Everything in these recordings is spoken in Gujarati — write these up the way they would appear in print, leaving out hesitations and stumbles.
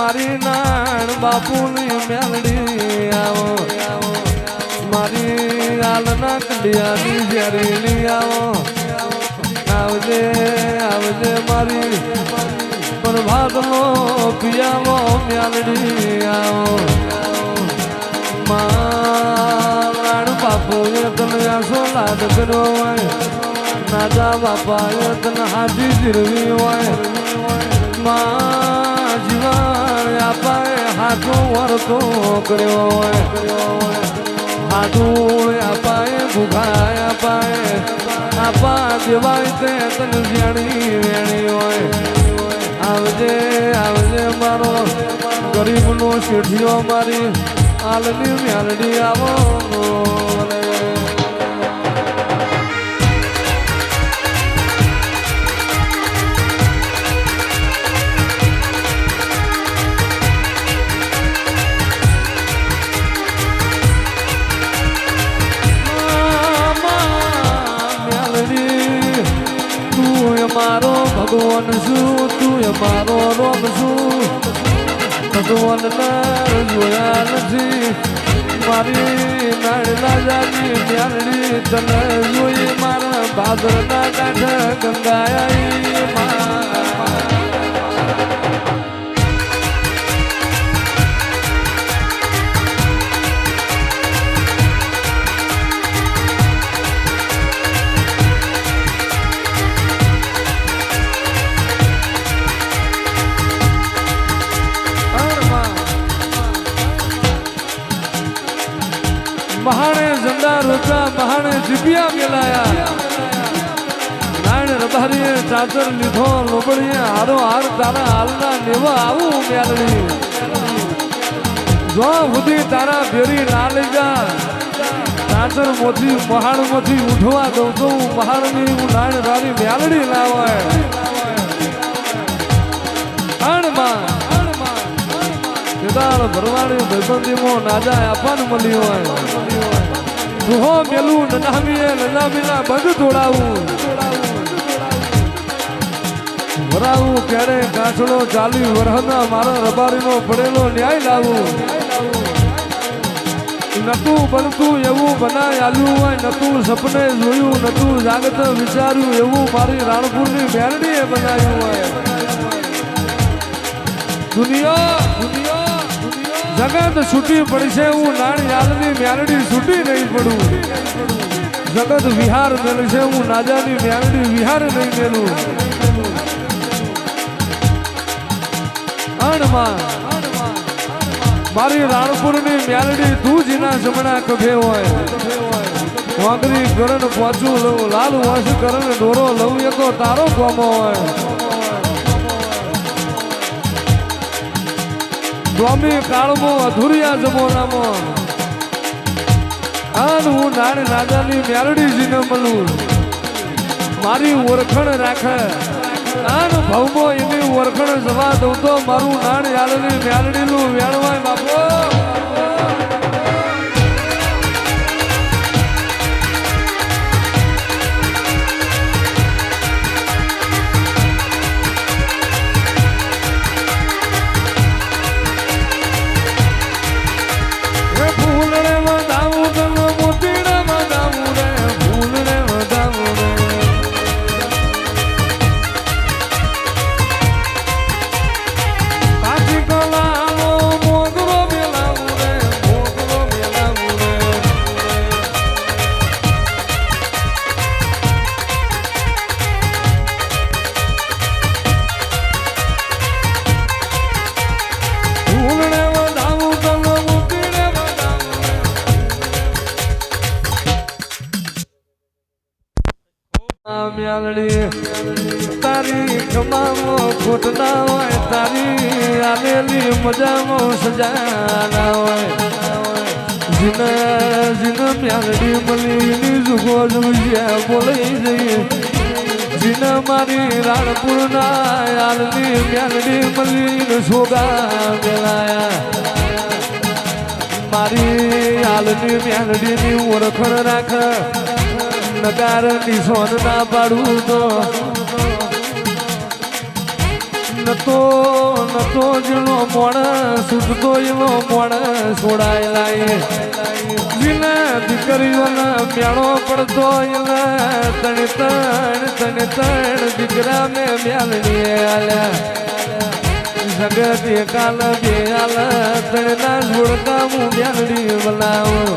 મારી નાણ બાપુની મેલડી આવો મારી હાલના કંડિયાની શેરીની આવો આવજે આવજે મારી પણ ભાગનો પિયાવો મેલડી આવો માણ બાપુ તને સોલાદ કર્યો હોય નાજા બાપા તને હાથી જીરવી હોય માં જીવન આપાએ હાથો વરતો કર્યો હોય હાથું આપાએ ભૂખાય આપાએ આપા દેવાય તે તને જાણી વેણી હોય આવજે આવજે મારો ગરીબનો શેઠિયો મારી આલની મ્યાલડી આવો મારો ભગવાન શું તું મારો રોમ શું ભગવાન ના જોયા નથી મારી નાળ રાજાની મ્યાલડી તને જોઈ મારા ભાદર ના કાંઠે ગંગાયા महाने जंदा रोचा महाने जिबिया मिलाया नान रबारी चाचर लिधो लोबड़ी हारो हार तारा हालना लेवा आऊ मेलड़ी जो बुद्धि तारा बेरी लाल जा चाचर मोती महान मोती उठवा दो तो महान नी नान रारी मेलड़ी लावा है अणमा કેદાર ભરવાડી ભાઈબંધીમાં નાજા આપણ મળ્યો હોય તુહો મેલું નનામીએ નનામીના બંધ તોડાવું વરાવું ક્યારે કાચડો ચાલી વરહના મારા રબારીનો પડેલો ન્યાય લાવું નતું બનતું એવું બનાય આલ્યું હોય નતું સપને જોયું નતું જાગત વિચાર્યું એવું મારી રાણપુરની મેરડીએ બનાવ્યું હોય દુનિયા જગત છૂટી પડશે હું નાણ યાલની મ્યાલડી છૂટી નહીં પડું જગત વિહાર મેળશે હું નાજાની મ્યાલડી વિહાર નહીં મેલું અણમાં મારી રાણપુરની મ્યાલડી તું જીના જમણા કભે હોય વાંગરી કરણ પહોંચું લઉં લાલ વાસ કરણ ડોરો લઉં એ તો તારો કોમો હોય સ્વામી કાળમો અધુરિયા જમોનામાં આન હું નાણ રાજાની મ્યાલડીજીને મળું મારી ઓળખણ રાખે આન ભવમો એની ઓળખણ જવા દઉં તો મારું નાણ યાલની મ્યાલડીનું વેણવાય બાપો તારી કમાવો ખોટના હોય તારી આલેલી મજામાં સજાના હોય જીને જીને મ્યાલડી મલીની જુગો જોઈયા બોલાઈ જઈએ જીને મારી રાણપુરના આલની મ્યાલડી મલીને સોગા મેલાયા મારી આલની મ્યાલડીની ઓળખણ રાખ નગારની સોન ના પાડું તો નતો પડતો જેનો મોણસ છૂટતો એનો મોણસ છોડાય લાય જીના દીકરીઓના મેળો પડતો એના તને ત્રણ દીકરા મેં મ્યાલની આલ્યા જગત એકાલ બે આલ તણના જોડકા હું મ્યાલડી બનાવું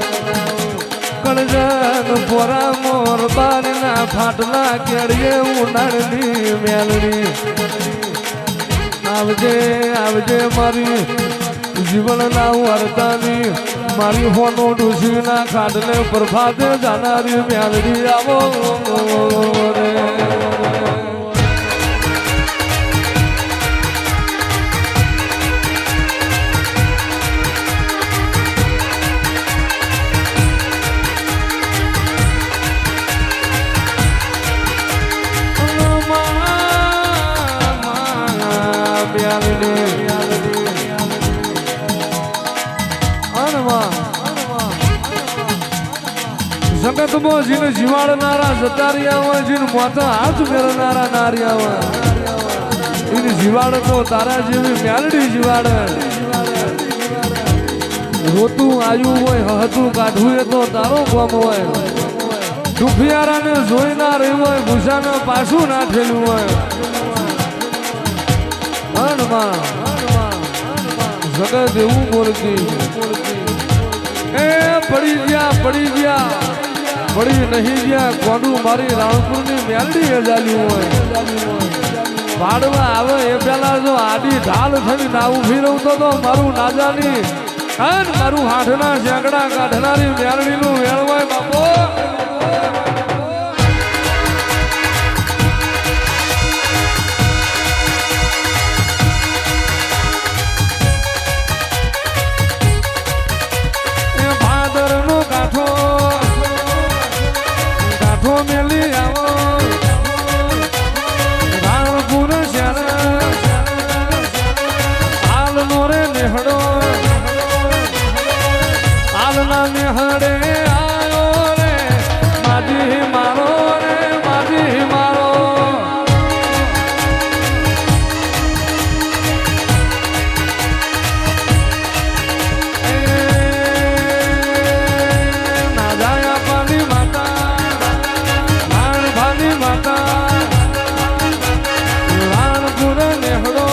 કણજન પોરા મોર બારના ફાટલા કેળીએ ઉનાળની મ્યાલડી આવજે આવજે મારી જીવન ના વર્તાની મારી હોનો ડુસી ના ખાટલે પ્રભાતે જાનારી મ્યાલડી આવો રે જગતમાં જીને જીવાડનારા જતા રહ્યા હોય જીને મોતા હાથ મેળવનારા નાર્યા હોય એની જીવાડ તો તારા જેવી મ્યાલડી જીવાડ રોતું આવ્યું હોય હતું કાઢવું એ તો તારો કામ હોય દુખિયારાને જોઈ ના રહ્યું હોય ભૂસાને પાછું ના ઠેલું હોય જગત એવું બોલતી એ પડી ગયા પડી નહીં ગયા કોડું મારી રાણપુરની મેલડી એ ચાલ્યું હોય ભાડવા આવે એ પેલા જો આડી ઢાલ થઈને ના ઉભી રહું તો મારું નાજાની મારું હાથના શેકડા કાઢનારી મેલડીનું વેળવાય બાપો મેલી આવો રાણપુર શહેર હાલ મોરે નેહડો હાલના નેહડે આયો રે માજી મારો રે માજી મારો ના જાયા પાની માતા રાણપુર નેહડો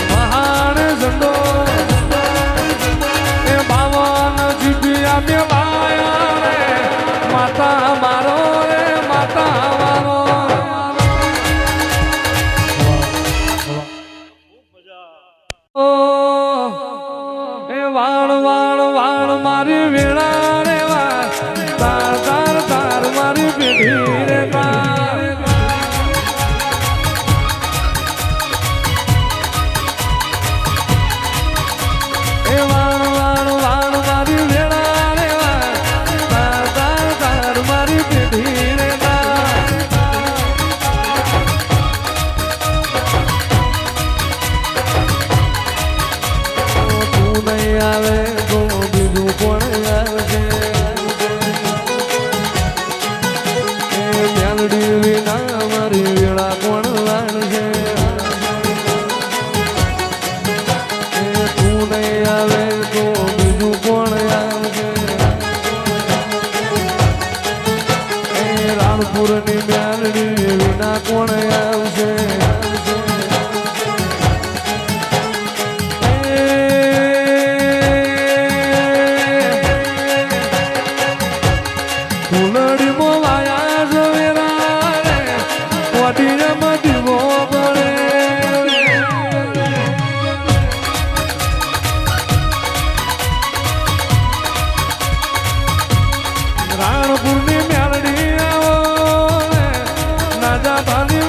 મહાન ઝંડો એ બાવન જીપિયા મેવાયા રે માતા મારો રે માતા મારો એ વાણ વાણ વાણ મારી વેળા રે તાર તાર તાર મારી પેઢી રે આવે તો બીજું કોણ આવશે મેલડી વિના મારી વેળા કોણ લાણશે તું નહીં આવે તો બીજું કોણ આવશે રાણપુરની મેલડી વિના કોણ આવશે રાણપુરની મેલડી આવો નાજા ભાલી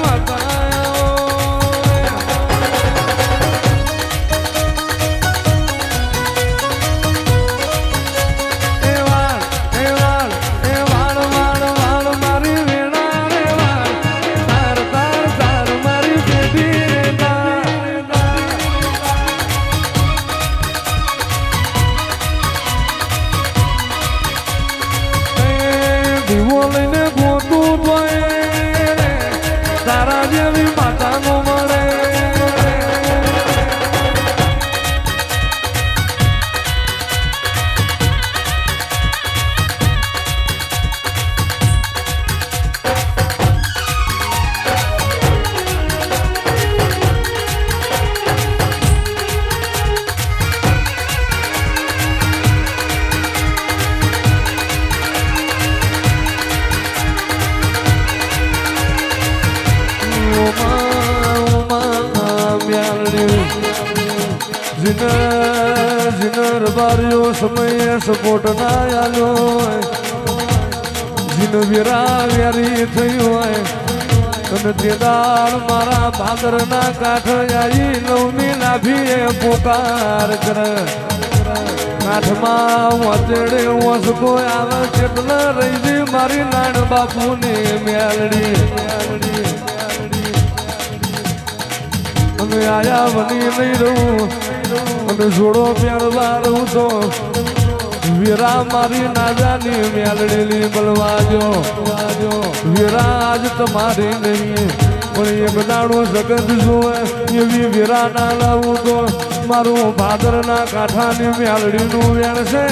જીનર બારીઓ સમયે સપોર્ટ ના આલ્યો જીન વેરા વેરી થયું હોય અને તે દાળ મારા ભાદરના કાંઠ આવી નવમી નાભીએ પોકાર કરે કાંઠમાં વચડે વસકો આવે કેટલા રહી મારી નાણ બાપુની મેલડી અમે આયા બની નહીં રહું અને જોડો પહેરવા રહું તો વીરા મારી નાજાની મેલડેલી બલવાજો વીરા આજ તમારી નહીં પણ એક દાડો જગત જોવે એવી વીરા ના લાવું તો મારું ભાદરના કાંઠાની મેલડીનું વેણ છે